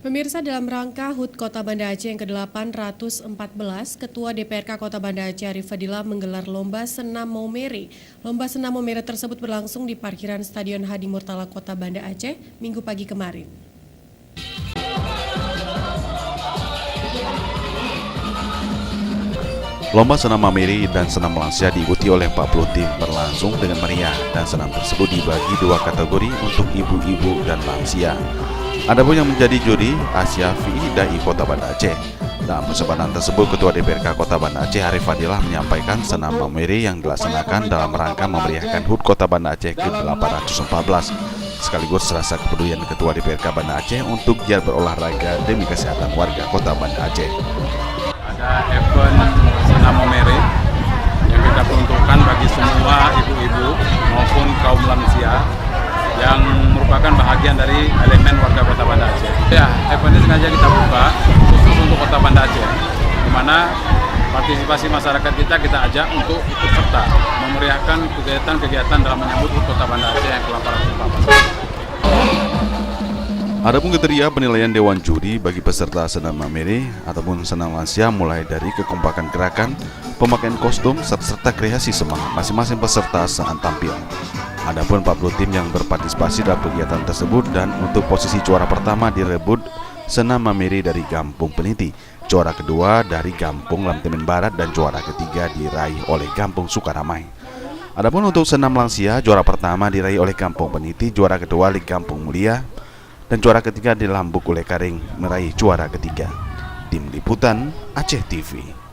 Pemirsa, dalam rangka HUT Kota Banda Aceh yang ke-814, Ketua DPRK Kota Banda Aceh Arif Fadilah menggelar Lomba Senam Maumere. Lomba Senam Maumere tersebut berlangsung di parkiran Stadion Hadi Murtala Kota Banda Aceh Minggu pagi kemarin. Lomba senam Maumere dan senam lansia diikuti oleh 40 tim berlangsung dengan meriah, dan senam tersebut dibagi dua kategori untuk ibu-ibu dan lansia. Adapun yang menjadi juri Asia Dai Kota Banda Aceh. Dalam kesempatan tersebut, Ketua DPRK Kota Banda Aceh Arif Fadilah menyampaikan senam Maumere yang dilaksanakan dalam rangka memeriahkan HUT Kota Banda Aceh ke-814, sekaligus rasa kepedulian Ketua DPRK Banda Aceh untuk giat berolahraga demi kesehatan warga Kota Banda Aceh. Ada event senam Maumere yang kita peruntukkan bagi semua ibu-ibu maupun kaum lansia yang merupakan bahagian dari elemen warga Kota Banda Aceh. Ya, event ini sengaja kita buka khusus untuk Kota Banda Aceh, di mana partisipasi masyarakat kita ajak untuk ikut serta memeriahkan kegiatan-kegiatan dalam menyambut HUT Kota Banda Aceh yang ke-814. Adapun kriteria penilaian Dewan Juri bagi peserta senam Maumere ataupun senam lansia mulai dari kekompakan gerakan, pemakaian kostum, serta kreasi semangat masing-masing peserta saat tampil. Adapun 40 tim yang berpartisipasi dalam kegiatan tersebut, dan untuk posisi juara pertama direbut senam Maumere dari Kampung Peniti, juara kedua dari Kampung Lamtemen Barat, dan juara ketiga diraih oleh Kampung Sukaramai. Adapun untuk senam lansia, juara pertama diraih oleh Kampung Peniti, juara kedua oleh Kampung Mulia, dan juara ketiga di Lambuk oleh Karing meraih juara ketiga. Tim Liputan Aceh TV.